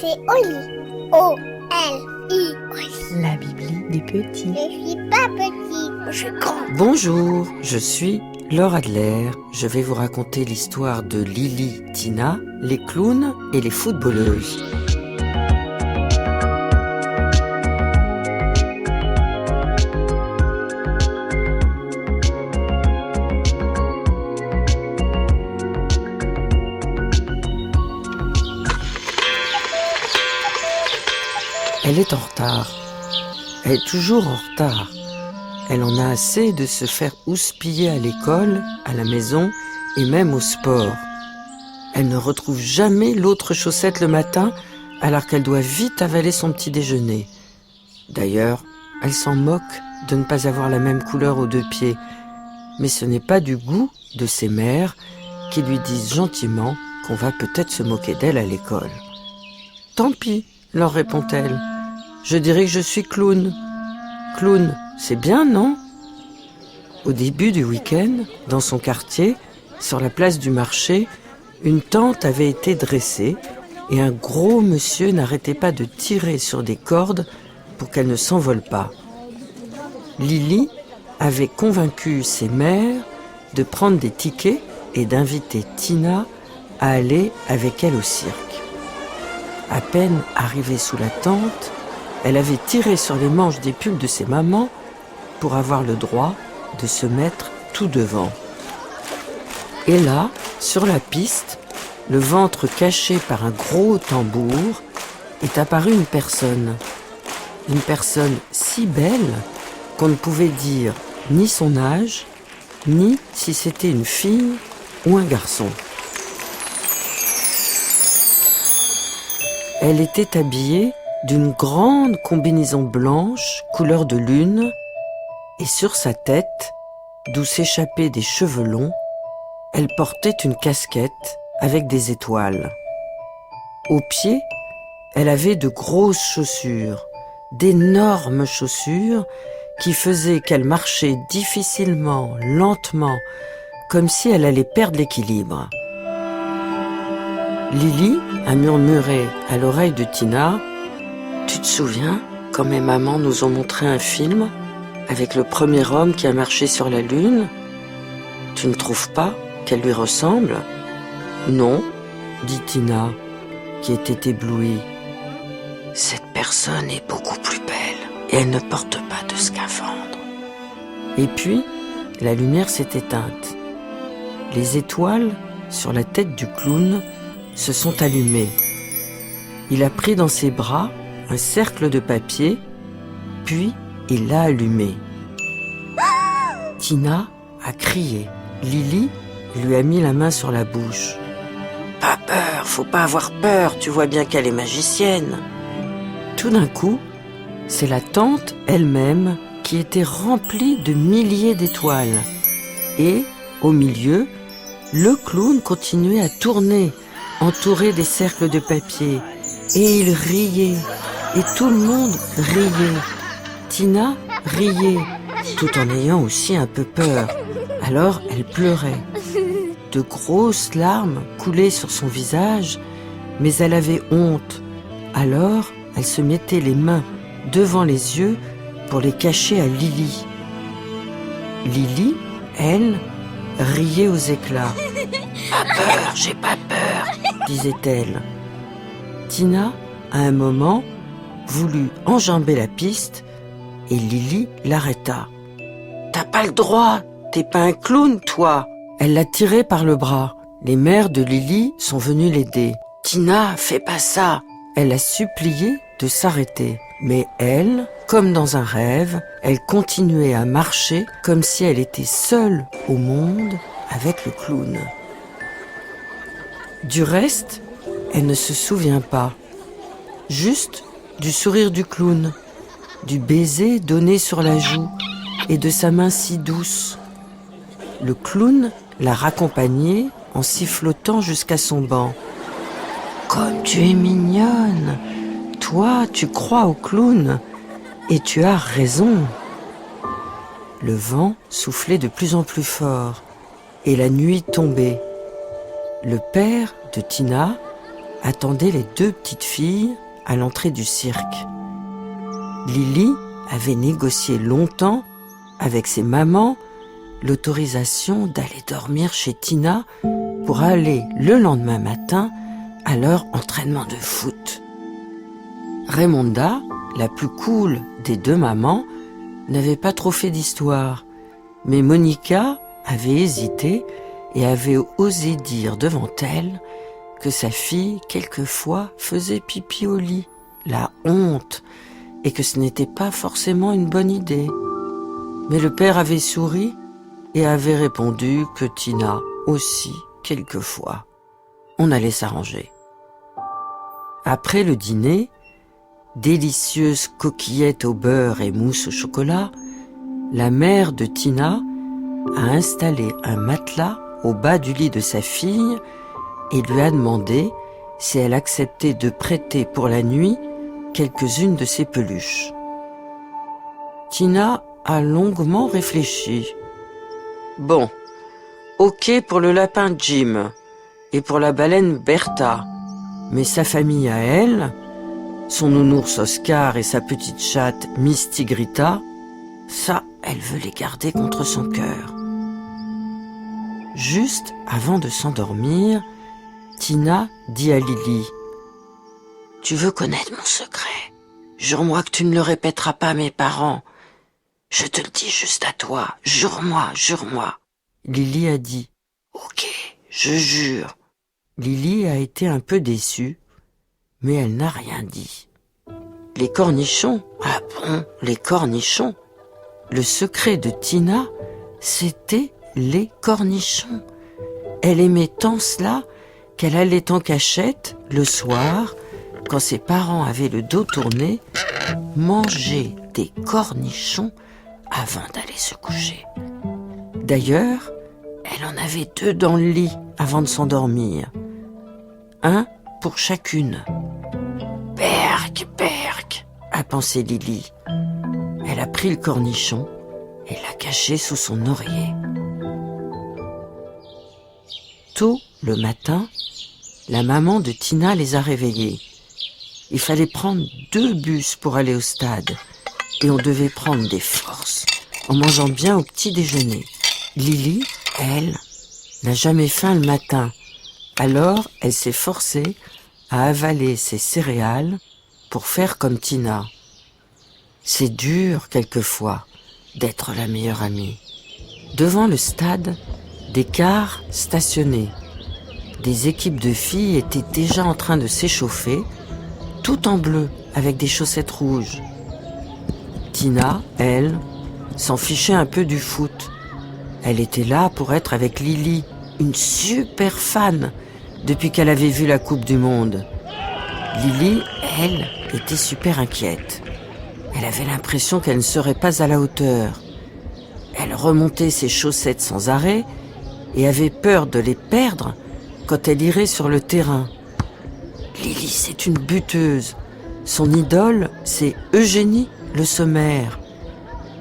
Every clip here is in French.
c'est Oli. O-L-I. Oli. La Bibli des petits. Je suis pas petit, je suis grand. Bonjour, je suis Laure Adler. Je vais vous raconter l'histoire de Lily, Tina, les clowns et les footballeuses. Elle est en retard. Elle est toujours en retard. Elle en a assez de se faire houspiller à l'école, à la maison et même au sport. Elle ne retrouve jamais l'autre chaussette le matin alors qu'elle doit vite avaler son petit déjeuner. D'ailleurs, elle s'en moque de ne pas avoir la même couleur aux deux pieds. Mais ce n'est pas du goût de ses mères qui lui disent gentiment qu'on va peut-être se moquer d'elle à l'école. « Tant pis », leur répond-elle. « Je dirais que je suis clown. » Clown, c'est bien, non ? Au début du week-end, dans son quartier, sur la place du marché, une tente avait été dressée et un gros monsieur n'arrêtait pas de tirer sur des cordes pour qu'elle ne s'envole pas. Lily avait convaincu ses mères de prendre des tickets et d'inviter Tina à aller avec elle au cirque. À peine arrivée sous la tente, elle avait tiré sur les manches des pulls de ses mamans pour avoir le droit de se mettre tout devant. Et là, sur la piste, le ventre caché par un gros tambour, est apparue une personne. Une personne si belle qu'on ne pouvait dire ni son âge, ni si c'était une fille ou un garçon. Elle était habillée d'une grande combinaison blanche, couleur de lune, et sur sa tête, d'où s'échappaient des cheveux longs, elle portait une casquette avec des étoiles. Aux pieds, elle avait de grosses chaussures, d'énormes chaussures qui faisaient qu'elle marchait difficilement, lentement, comme si elle allait perdre l'équilibre. Lily a murmuré à l'oreille de Tina: « Tu te souviens quand mes mamans nous ont montré un film avec le premier homme qui a marché sur la Lune ? Tu ne trouves pas qu'elle lui ressemble ?»« Non, » dit Tina, qui était éblouie. « Cette personne est beaucoup plus belle et elle ne porte pas de scaphandre. » Et puis, la lumière s'est éteinte. Les étoiles sur la tête du clown se sont allumées. Il a pris dans ses bras un cercle de papier, puis il l'a allumé. Tina a crié. Lily lui a mis la main sur la bouche. « Pas peur, faut pas avoir peur, tu vois bien qu'elle est magicienne. » Tout d'un coup, c'est la tente elle-même qui était remplie de milliers d'étoiles. Et, au milieu, le clown continuait à tourner, entouré des cercles de papier. Et il riait, et tout le monde riait. Tina riait, tout en ayant aussi un peu peur. Alors elle pleurait. De grosses larmes coulaient sur son visage, mais elle avait honte. Alors elle se mettait les mains devant les yeux pour les cacher à Lily. Lily, elle, riait aux éclats. « Pas peur, j'ai pas peur !» disait-elle. Tina, à un moment, voulut enjamber la piste et Lily l'arrêta. « T'as pas le droit, t'es pas un clown, toi !» Elle l'a tiré par le bras. Les mères de Lily sont venues l'aider. « Tina, fais pas ça !» Elle a supplié de s'arrêter. Mais elle, comme dans un rêve, elle continuait à marcher comme si elle était seule au monde avec le clown. Du reste, elle ne se souvient pas. Juste du sourire du clown, du baiser donné sur la joue et de sa main si douce. Le clown l'a raccompagnée en sifflotant jusqu'à son banc. « Comme tu es mignonne ! Toi, tu crois au clown et tu as raison. » Le vent soufflait de plus en plus fort et la nuit tombait. Le père de Tina attendaient les 2 petites filles à l'entrée du cirque. Lily avait négocié longtemps avec ses mamans l'autorisation d'aller dormir chez Tina pour aller le lendemain matin à leur entraînement de foot. Raymonda, la plus cool des 2 mamans, n'avait pas trop fait d'histoire, mais Monica avait hésité et avait osé dire devant elle que sa fille, quelquefois, faisait pipi au lit. La honte, et que ce n'était pas forcément une bonne idée. Mais le père avait souri et avait répondu que Tina aussi, quelquefois. On allait s'arranger. Après le dîner, délicieuses coquillettes au beurre et mousse au chocolat, la mère de Tina a installé un matelas au bas du lit de sa fille et lui a demandé si elle acceptait de prêter pour la nuit quelques-unes de ses peluches. Tina a longuement réfléchi. Bon, ok pour le lapin Jim et pour la baleine Bertha, mais sa famille à elle, son nounours Oscar et sa petite chatte Miss Tigrita, ça, elle veut les garder contre son cœur. Juste avant de s'endormir, Tina dit à Lily: « Tu veux connaître mon secret? Jure-moi que tu ne le répéteras pas à mes parents. Je te le dis juste à toi. Jure-moi, jure-moi. » Lily a dit: « Ok, je jure. » Lily a été un peu déçue, mais elle n'a rien dit. Les cornichons? Ah bon, les cornichons? Le secret de Tina, c'était les cornichons. Elle aimait tant cela qu'elle allait en cachette, le soir, quand ses parents avaient le dos tourné, manger des cornichons avant d'aller se coucher. D'ailleurs, elle en avait 2 dans le lit avant de s'endormir. 1 pour chacune. « Berk, berk !» a pensé Lily. Elle a pris le cornichon et l'a caché sous son oreiller. Tôt le matin, la maman de Tina les a réveillés. Il fallait prendre 2 bus pour aller au stade et on devait prendre des forces en mangeant bien au petit déjeuner. Lily, elle, n'a jamais faim le matin, alors elle s'est forcée à avaler ses céréales pour faire comme Tina. C'est dur, quelquefois, d'être la meilleure amie. Devant le stade, des cars stationnaient. Des équipes de filles étaient déjà en train de s'échauffer, tout en bleu, avec des chaussettes rouges. Tina, elle, s'en fichait un peu du foot. Elle était là pour être avec Lily, une super fan, depuis qu'elle avait vu la Coupe du Monde. Lily, elle, était super inquiète. Elle avait l'impression qu'elle ne serait pas à la hauteur. Elle remontait ses chaussettes sans arrêt et avait peur de les perdre quand elle irait sur le terrain. Lily, c'est une buteuse. Son idole, c'est Eugénie Le Sommer.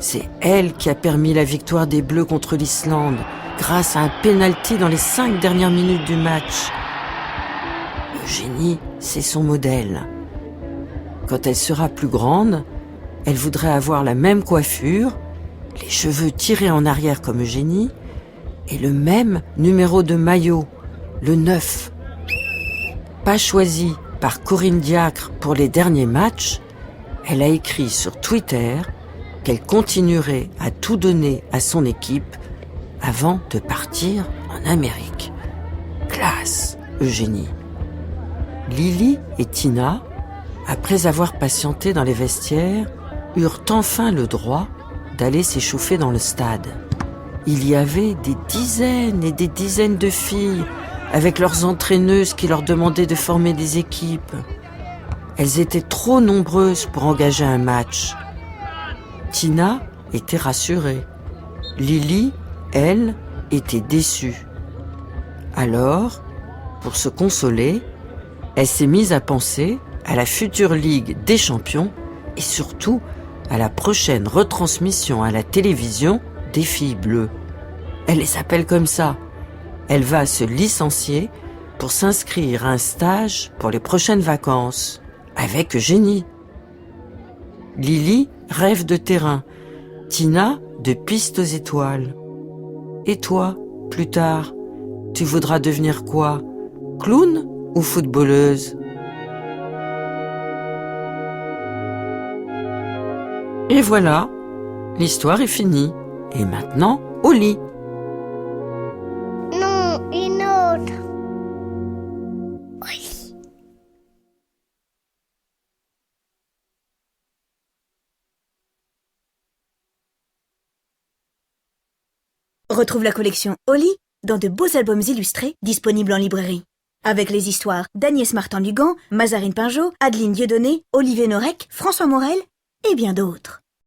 C'est elle qui a permis la victoire des Bleus contre l'Islande grâce à un penalty dans les 5 dernières minutes du match. Eugénie, c'est son modèle. Quand elle sera plus grande, elle voudrait avoir la même coiffure, les cheveux tirés en arrière comme Eugénie, et le même numéro de maillot, le 9. Pas choisi par Corinne Diacre pour les derniers matchs, elle a écrit sur Twitter qu'elle continuerait à tout donner à son équipe avant de partir en Amérique. Classe, Eugénie. Lily et Tina, après avoir patienté dans les vestiaires, eurent enfin le droit d'aller s'échauffer dans le stade. Il y avait des dizaines et des dizaines de filles avec leurs entraîneuses qui leur demandaient de former des équipes. Elles étaient trop nombreuses pour engager un match. Tina était rassurée. Lily, elle, était déçue. Alors, pour se consoler, elle s'est mise à penser à la future Ligue des Champions et surtout à la prochaine retransmission à la télévision des Filles Bleues. Elle les appelle comme ça. Elle va se licencier pour s'inscrire à un stage pour les prochaines vacances, avec Eugénie. Lily rêve de terrain, Tina de pistes aux étoiles. Et toi, plus tard, tu voudras devenir quoi? Clown ou footballeuse? Et voilà, l'histoire est finie. Et maintenant, au lit. Non, une autre. Oui. Retrouve la collection Oli dans de beaux albums illustrés disponibles en librairie. Avec les histoires d'Agnès Martin-Lugan, Mazarine Pinjot, Adeline Dieudonné, Olivier Norek, François Morel et bien d'autres.